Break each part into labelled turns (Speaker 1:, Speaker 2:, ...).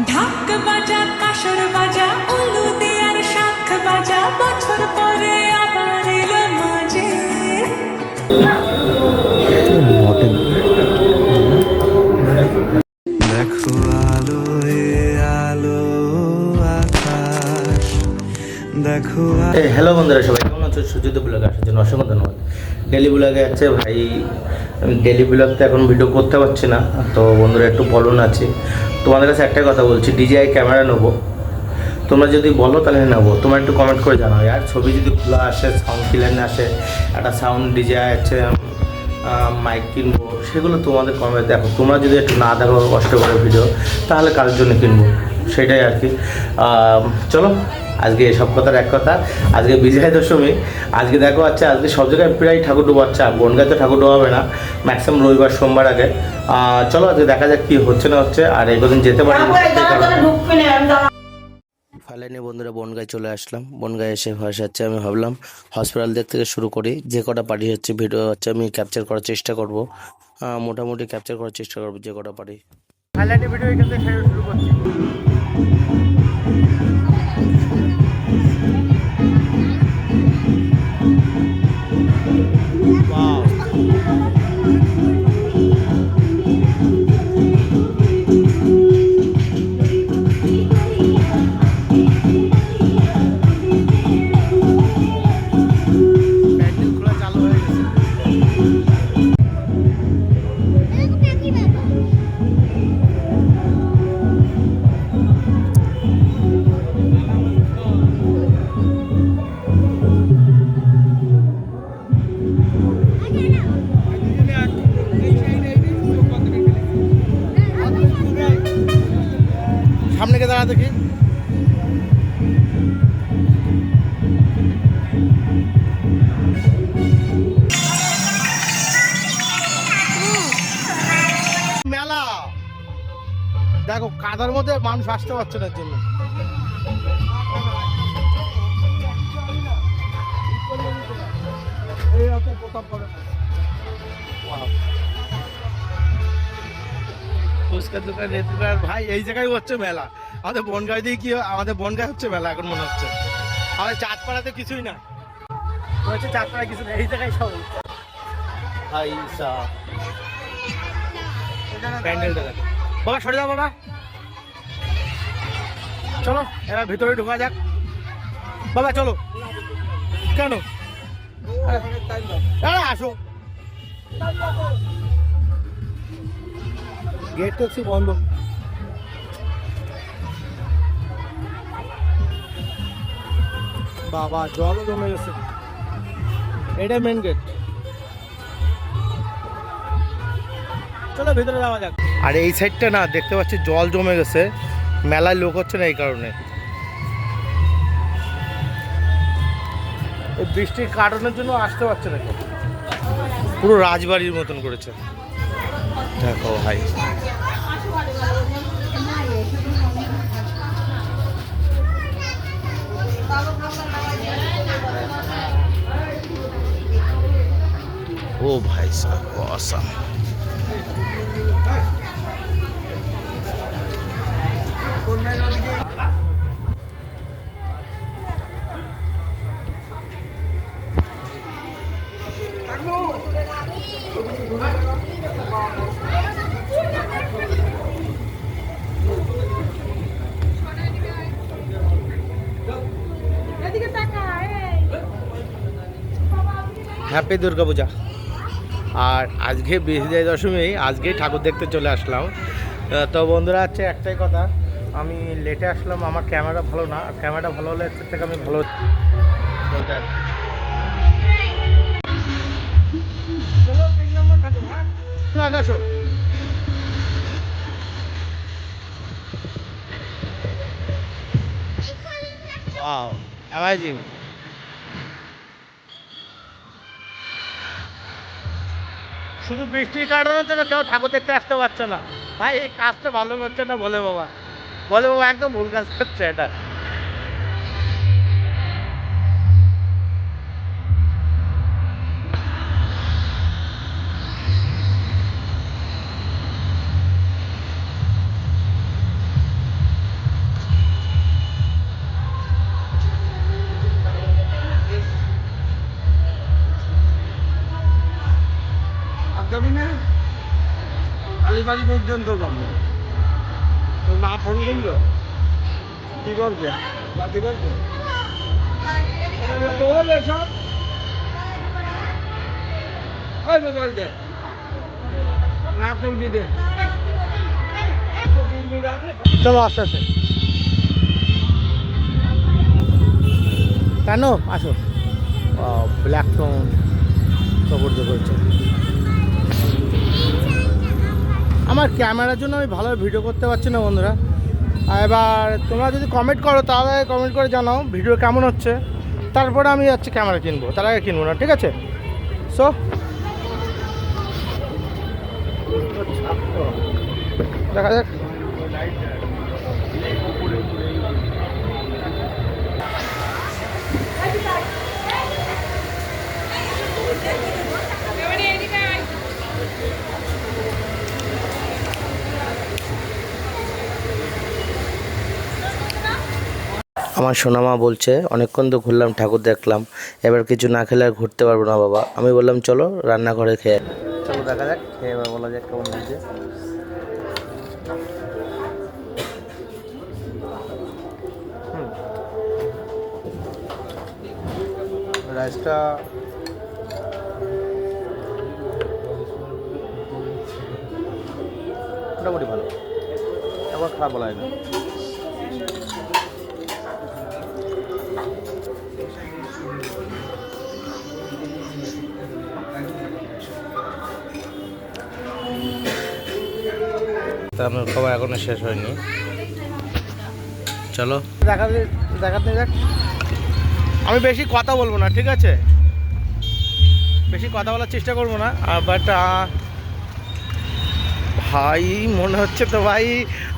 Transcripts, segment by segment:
Speaker 1: ঢাক বাজা কাসর বাজা উলু দেয়ার শাখ বাজা বছর পরে আবার এলো মাঝে।
Speaker 2: দেখো আলো আলো আকাশ দেখো।
Speaker 3: হ্যালো বন্ধুরা, সবাই কেমন আছো? সুজিত ব্লগে আসার জন্য অসংখ্য ধন্যবাদ। ডেলি ব্লগে আছে ভাই, আমি ডেলি ব্লগতে এখন ভিডিও করতে পারছি না, তো বন্ধুরা একটু বলুন আছে। তোমাদের কাছে একটাই কথা বলছি, ডিজিআই ক্যামেরা নেবো, তোমরা যদি বলো তাহলে নেবো। তোমরা একটু কমেন্ট করে জানাও আর ছবি যদি খোলা আসে, সাউন্ড ক্লিয়ার আসে, একটা সাউন্ড ডিজিআই আছে, মাইক কিনবো, সেগুলো তোমাদের কমে দেখো। তোমরা যদি একটু না দেখো কষ্ট করে ভিডিও, তাহলে কার জন্য কিনবো, সেটাই আর কি। চলো আজকে এসব কথার এক কথা, আজকে বিজয়া দশমী। আজকে দেখো আচ্ছা, আজকে সব জায়গায় প্রায় ঠাকুর ডোবাচ্ছে, বনগাঁয় তো ঠাকুর ডোবাবে না, ম্যাক্সিমাম রবিবার সোমবার আগে। চলো আজকে দেখা যাক কী হচ্ছে না হচ্ছে, আর এগোদিন যেতে পারি। ফাইনালি বন্ধুরা বনগাঁয় চলে আসলাম। বনগাঁয় এসে হচ্ছে, আমি ভাবলাম হসপিটাল দিক থেকে শুরু করি, যে কটা পারি হচ্ছে ভিডিও হচ্ছে আমি ক্যাপচার করার চেষ্টা করব, মোটামুটি ক্যাপচার করার চেষ্টা করবো যে কটা পারি। ফাইনালি ভিডিও এখান থেকে শুরু করছি। সামনে কে দাঁড়া দেখি। মেলা দেখো, কাদার মধ্যে মানুষ আসতে পারছে না, জন্য ফুচকার দোকান ভাই, এই জায়গায় হচ্ছে মেলা। আমাদের বনগাঁয় দিয়ে কি, আমাদের বনগাঁয় হচ্ছে মেলা এখন মনে হচ্ছে। আমাদের চাঁদপাড়াতে কিছুই না, হচ্ছে চাঁদপাড়ায় কিছু না, এই জায়গায় সব ভাই প্যান্ডেলটা দেখো। বাবা সরে যাও বাবা, চলো এবার ভিতরে ঢোকা যাক। বাবা চলো। কেন? আসো, গেট তো একটু বন্ধ। বাবা জলও জমে গেছে, এটাই মেন গেট। চলো ভিতরে যাওয়া যাক। আর এই সাইডটা না দেখতে পাচ্ছি জল জমে গেছে, মেলায় লোক হচ্ছে না এই কারণে। এই বৃষ্টির কারণের জন্য আসতে পারছে না কেউ, পুরো রাজবাড়ির মতন করেছে দেখো ভাই। ও ভাই সাহেব অসাম। হ্যাপি দুর্গা পূজা। আর আজকে বিজয়া দশমী, আজকেই ঠাকুর দেখতে চলে আসলাম। তো বন্ধুরা হচ্ছে একটাই কথা, আমি লেটে আসলাম, আমার ক্যামেরা ভালো না, ক্যামেরাটা ভালো হলে এর থেকে আমি ভালো বলতে আসো। Wow amazing. শুধু বৃষ্টির কারণে তো কেউ ঠাকুর দেখতে আসতে পারছে না ভাই, এই কাজটা ভালো করছে না বলে বাবা, বলে বাবা একদম ভুল কাজ করছে এটা।
Speaker 4: বাড়ি পর্যন্ত যাবো। তোর মা ফোন করলো, কি করবে? বাতি করবে? বল এসব। ওই মোবাইল দে, না করবি দে।
Speaker 3: চলো আস্তে আস্তে। কেন আসো, ব্ল্যাক টোন কাপড় দিয়ে করছে। আমার ক্যামেরার জন্য আমি ভালো ভিডিও করতে পারছি না বন্ধুরা। আর এবার তোমরা যদি কমেন্ট করো তাহলে কমেন্ট করে জানাও ভিডিও কেমন হচ্ছে, তারপরে আমি যাচ্ছি ক্যামেরা কিনবো, তার আগে কিনবো না, ঠিক আছে? সো দেখা যাক। আমার সোনামা বলছে অনেকক্ষণ তো ঘুরলাম, ঠাকুর দেখলাম, এবার কিছু না খেলে আর ঘুরতে পারবো না বাবা। আমি বললাম চলো রান্নাঘরে খেয়ে, চলো দেখা যাক, খেয়ে এবার বলা যাক কেমন হয়েছে। রাইসটা মোটামুটি ভালো, একবার খারাপ বলা হয় না। আমার খাবার এখনো শেষ হয়নি, চলো দেখাতে যাক। আমি বেশি কথা বলবো না, ঠিক আছে? বেশি কথা বলার চেষ্টা করবো না। বাট ভাই মনে হচ্ছে তো ভাই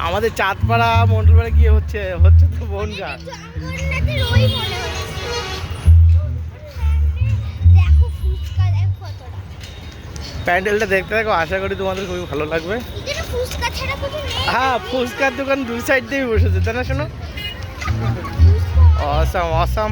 Speaker 3: আমাদের চাঁদপাড়া মন্ডলপাড়া গিয়ে হচ্ছে তো বনগাঁ। প্যান্ডেলটা দেখতে থাকো, আশা করি তোমাদের খুবই ভালো লাগবে। হ্যাঁ, ফুচকার দোকান দুই সাইড দিয়েই বসেছে, তাই না? শোনো, অসাম অসাম।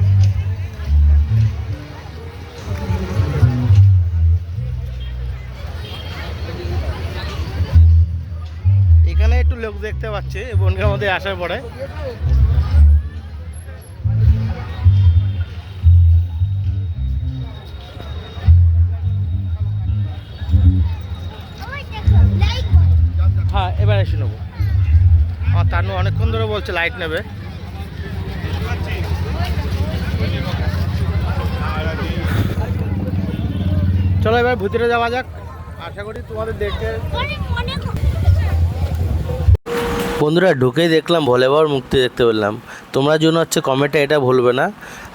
Speaker 3: এখানে একটু লোক দেখতে পাচ্ছি বনগাঁর মধ্যে আসার পরে। হ্যাঁ, এবার এসে নেবো। আমার তানু অনেকক্ষণ ধরে বলছে লাইট নেবে। চলো এবার ভিতরে যাওয়া যাক, আশা করি তোমাদের দেখে। বন্ধুরা ঢুকেই দেখলাম ভোলে বাবার মুক্তি দেখতে পেলাম। তোমরা জন্য হচ্ছে কমেন্টে এটা ভুলবে না,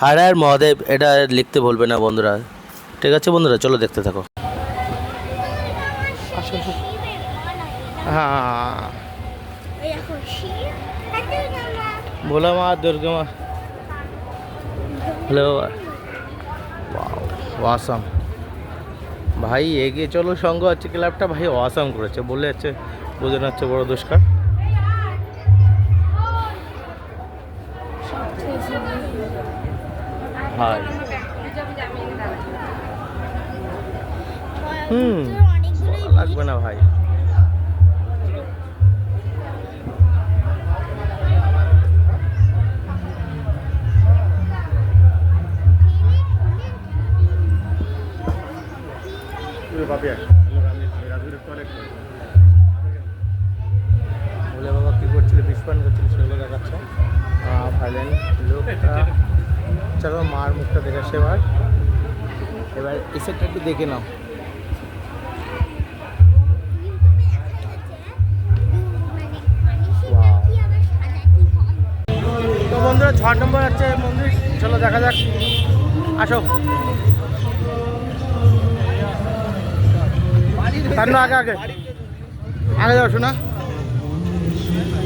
Speaker 3: আর আর মহাদেব এটা লিখতে ভুলবে না বন্ধুরা, ঠিক আছে বন্ধুরা? চলো দেখতে থাকো। হ্যাঁ, ভোলা মা, দুর্গা মা, ভোলে বাবা। ওয়াসাম ভাই, এগিয়ে চলো সঙ্গ হচ্ছে ক্লাবটা ভাই ওয়াসাম করেছে, বলে যাচ্ছে বোঝানো হচ্ছে বড় দুষ্কার। ভাই লাগবে না ভাই। বলে বাবা কি করছিল, বিস্ফোরণ করছিল, সেগুলো দেখাচ্ছে। ফাইলেন লোকটা। চলো মার মুখটা দেখে আসছে। এবার এসেটটা একটু দেখে নাও। তো বন্ধুরা 6 নম্বর হচ্ছে মন্দির, চলো দেখা যাক, আসো। তার না আগে আগে আগে যাও শোনা।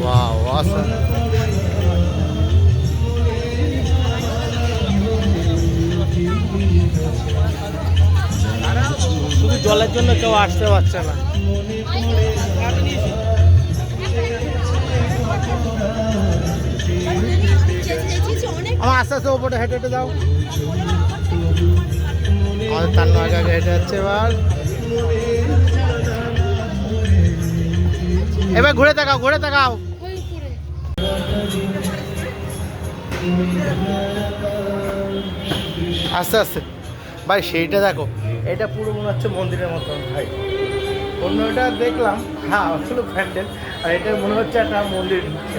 Speaker 3: Wow awesome. শুধু জলের জন্য কেউ আসতে পারছে না। আমার আস্তে আস্তে ওপরে হেঁটে হেঁটে যাও। আমাদের তার আগে আগে হেঁটে যাচ্ছে এবার। এবার ঘুরে তাকাও, ঘুরে তাকাও। আস্তে আস্তে ভাই, সেইটা দেখো, এটা পুরো মনে হচ্ছে মন্দিরের মতন ভাই। অন্যটা দেখলাম হ্যাঁ আসলে প্যান্ডেল, আর এটা মনে হচ্ছে একটা মন্দির ঢুকছে।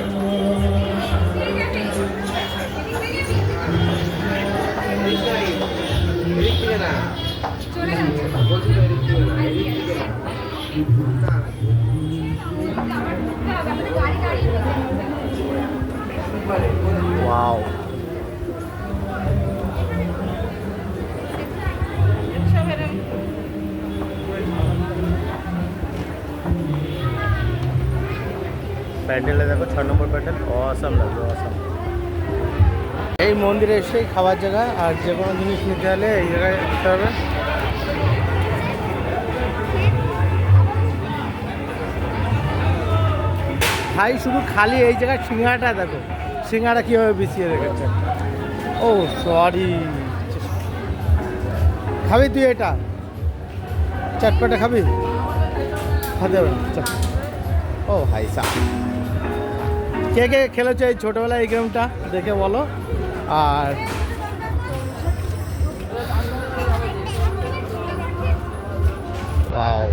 Speaker 3: ওয়াও, প্যান্ডেলে দেখো 6 নম্বর প্যান্ডেল, অসাম লাগবে, অসাম। এই মন্দিরে এসেই খাবার জায়গা, আর যে কোনো জিনিস নিতে হলে এই জায়গায় আসতে হবে। ভাই শুধু খালি এই জায়গায় সিঙ্গাড়াটা দেখো, সিঙ্গাড়া কীভাবে বিছিয়ে রেখেছে। ও সরি, খাবি তুই এটা? চটপটা খাবি? খাতে হবে না, চল। ও ভাই সাহ, কে কে খেলেছো এই ছোটোবেলায় এই গেমটা দেখে বলো। আর ওয়াও,